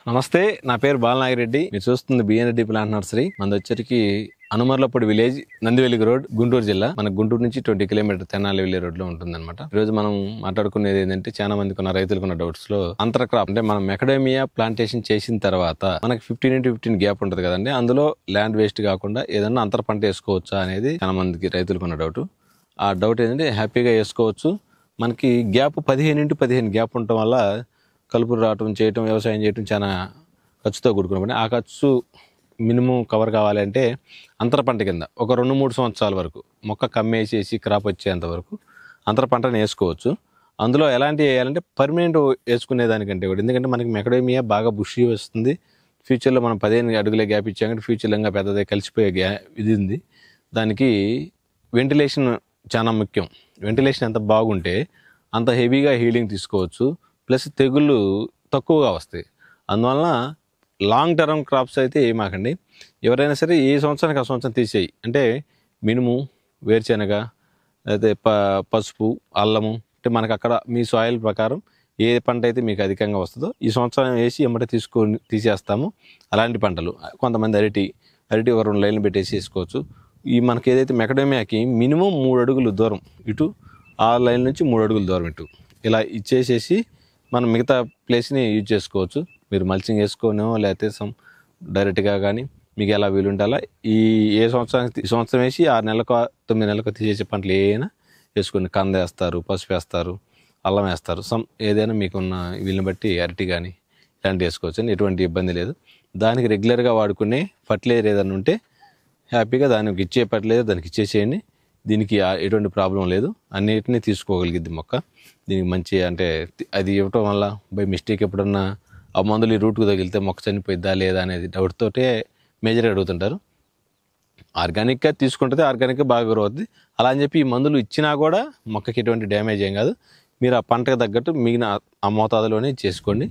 నమస్తే, నా పేరు బాలనాగిరెడ్డి. మీరు చూస్తుంది బిఎన్ రెడ్డి ప్లాంట్ నర్సరీ. మనది వచ్చరికి అనుమర్లపూడి విలేజ్, నందివెలుగు రోడ్, గుంటూరు జిల్లా. మన గుంటూరు నుంచి 20 కిలోమీటర్ తెనాలి వెళ్లే రోడ్ లో ఉంటుంది అనమాట. ఈ రోజు మనం మాట్లాడుకునేది ఏంటంటే, చాలా మందికి ఉన్న రైతులకు ఉన్న డౌట్స్ లో అంతర క్రాప్ అంటే మనం మెకడేమియా ప్లాంటేషన్ చేసిన తర్వాత మనకి 15 గ్యాప్ ఉంటుంది కదండి. అందులో ల్యాండ్ వేస్ట్ కాకుండా ఏదన్నా అంతర పంట వేసుకోవచ్చా అనేది చాలా మందికి రైతులకు ఉన్న డౌట్. ఆ డౌట్ ఏంటంటే హ్యాపీగా వేసుకోవచ్చు. మనకి గ్యాప్ 15 గ్యాప్ ఉండటం వల్ల కలుపులు రావటం, చేయటం, వ్యవసాయం చేయటం చాలా ఖర్చుతో కూడుకున్న పని. ఆ ఖర్చు మినిమం కవర్ కావాలంటే అంతర పంట కింద ఒక 2-3 సంవత్సరాల వరకు మొక్క కమ్మేసేసి క్రాప్ వచ్చేంత వరకు అంతర పంటను వేసుకోవచ్చు. అందులో ఎలాంటివి వేయాలంటే పర్మనెంట్ వేసుకునే దానికంటే కూడా, ఎందుకంటే మనకి మెకడేమియా బాగా బుషి వస్తుంది. ఫ్యూచర్లో మనం 15 అడుగులే గ్యాప్ ఇచ్చామంటే ఫ్యూచర్లో ఇంకా పెద్దదే కలిసిపోయే ఇది ఉంది. దానికి వెంటిలేషన్ చాలా ముఖ్యం. వెంటిలేషన్ ఎంత బాగుంటే అంత హెవీగా హీలింగ్ తీసుకోవచ్చు, ప్లస్ తెగుళ్ళు తక్కువగా వస్తాయి. అందువలన లాంగ్ టర్మ్ క్రాప్స్ అయితే ఏమాకండి. ఎవరైనా సరే ఏ సంవత్సరానికి ఆ సంవత్సరం తీసేయి అంటే మినుము, వేరుశెనగ, అయితే పసుపు, అల్లము, అంటే మనకు అక్కడ మీ సాయిల్ ప్రకారం ఏ పంట అయితే మీకు అధికంగా వస్తుందో ఈ సంవత్సరం వేసి ఎమ్మటే తీసేస్తాము. అలాంటి పంటలు కొంతమంది అరటి ఒక 2 లైన్లు పెట్టేసి వేసుకోవచ్చు. ఈ మనకి ఏదైతే మెకడేమియాకి మినిమం 3 అడుగులు దూరం ఇటు, 6 లైన్ల నుంచి 3 అడుగులు దూరం ఇటు ఇలా ఇచ్చేసేసి మనం మిగతా ప్లేస్ని యూజ్ చేసుకోవచ్చు. మీరు మల్చింగ్ వేసుకోనేమో లేకపోతే డైరెక్ట్గా కానీ మీకు ఎలా వీలుంటే అలా ఈ సంవత్సరం వేసి 6 నెలలకు 9 నెలలకు తీసేసే పంటలు ఏదైనా వేసుకొని కంద వేస్తారు, పసుపు వేస్తారు, అల్లం వేస్తారు, ఏదైనా మీకున్న వీళ్ళని బట్టి అరటి కానీ ఇలాంటివి వేసుకోవచ్చు అని ఎటువంటి ఇబ్బంది లేదు. దానికి రెగ్యులర్గా వాడుకునే ఫర్టిలైజర్ ఏదైనా ఉంటే హ్యాపీగా దానికి ఇచ్చే ఫర్టిలైజర్ దానికి ఇచ్చేసేయండి. దీనికి ఎటువంటి ప్రాబ్లం లేదు, అన్నిటినీ తీసుకోగలిగిద్ది మొక్క. దీనికి మంచి అంటే అది ఇవ్వటం వల్ల బై మిస్టేక్ ఎప్పుడన్నా ఆ మందులు ఈ రూట్కు తగిలితే మొక్క చనిపోయిద్దా లేదా అనేది డౌట్ తోటే మేజర్గా అడుగుతుంటారు. ఆర్గానిక్గా తీసుకుంటుంది, ఆర్గానిక్గా బాగా గ్రో అవుతుంది. అలా అని చెప్పి ఈ మందులు ఇచ్చినా కూడా మొక్కకి ఎటువంటి డ్యామేజ్ ఏం కాదు. మీరు ఆ పంటకు తగ్గట్టు మిగిలిన ఆ మోతాదులోనే చేసుకోండి,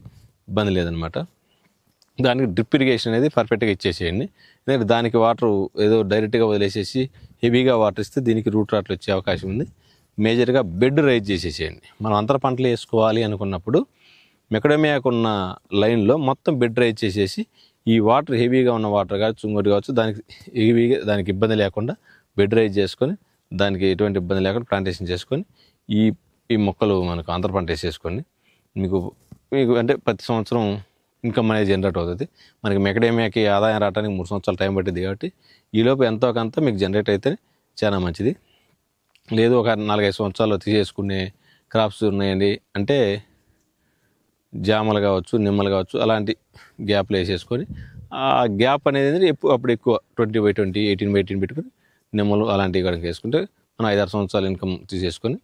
ఇబ్బంది లేదనమాట. దానికి డ్రిప్ ఇరిగేషన్ అనేది పర్ఫెక్ట్గా ఇచ్చేసేయండి. ఎందుకంటే దానికి వాటర్ ఏదో డైరెక్ట్గా వదిలేసేసి హెవీగా వాటర్ ఇస్తే దీనికి రూట్ రాట్లు వచ్చే అవకాశం ఉంది. మేజర్గా బెడ్ రైజ్ చేసేసేయండి. మనం అంతర పంటలు వేసుకోవాలి అనుకున్నప్పుడు మెకడేమియాకు ఉన్న లైన్లో మొత్తం బెడ్ రైజ్ చేసేసి ఈ వాటర్ హెవీగా ఉన్న వాటర్ కావచ్చు, ఇంకోటి కావచ్చు, దానికి ఇబ్బంది లేకుండా బెడ్ రైజ్ చేసుకొని దానికి ఎటువంటి ఇబ్బంది లేకుండా ప్లాంటేషన్ చేసుకొని ఈ మొక్కలు మనకు అంతర పంట వేసేసుకోండి. మీకు అంటే ప్రతి సంవత్సరం ఇన్కమ్ అనేది జనరేట్ అవుతుంది. మనకి మెకడేమియాకి ఆదాయం రావడానికి 3 సంవత్సరాలు టైం పట్టింది కాబట్టి ఈలోపు ఎంతో కొంత మీకు జనరేట్ అయితే చాలా మంచిది. లేదు ఒక 4-5 సంవత్సరాలు తీసేసుకునే క్రాప్స్ ఉన్నాయండి అంటే జామలు కావచ్చు, నిమ్మలు కావచ్చు, అలాంటి గ్యాప్లు వేసేసుకొని ఆ గ్యాప్ అనేది అప్పుడు ఎక్కువ 20/20, 18/18 పెట్టుకొని నిమ్మలు అలాంటివి కూడా వేసుకుంటే మనం 5-6 సంవత్సరాలు ఇన్కమ్ తీసేసుకొని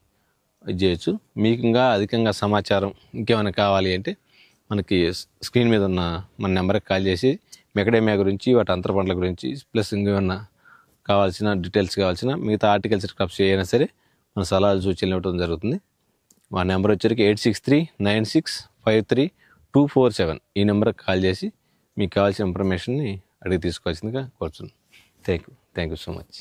ఇది చేయొచ్చు. మీకు ఇంకా అధికంగా సమాచారం ఇంకేమైనా కావాలి అంటే మనకి స్క్రీన్ మీద ఉన్న మన నెంబర్కి కాల్ చేసి మెకడేమియా గురించి, వాటి అంతర పంటల గురించి, ప్లస్ ఇంకేమన్నా కావాల్సిన డీటెయిల్స్ కావాల్సిన మిగతా హార్టికల్చర్ క్రాప్స్ ఏదైనా సరే మన సలహాలు సూచనలు ఇవ్వడం జరుగుతుంది. మా నెంబర్ వచ్చరికి 8639653247. ఈ నెంబర్కి కాల్ చేసి మీకు కావాల్సిన ఇన్ఫర్మేషన్ని అడిగి తీసుకోవాల్సిందిగా కోరుతున్నాను. Thank you so much.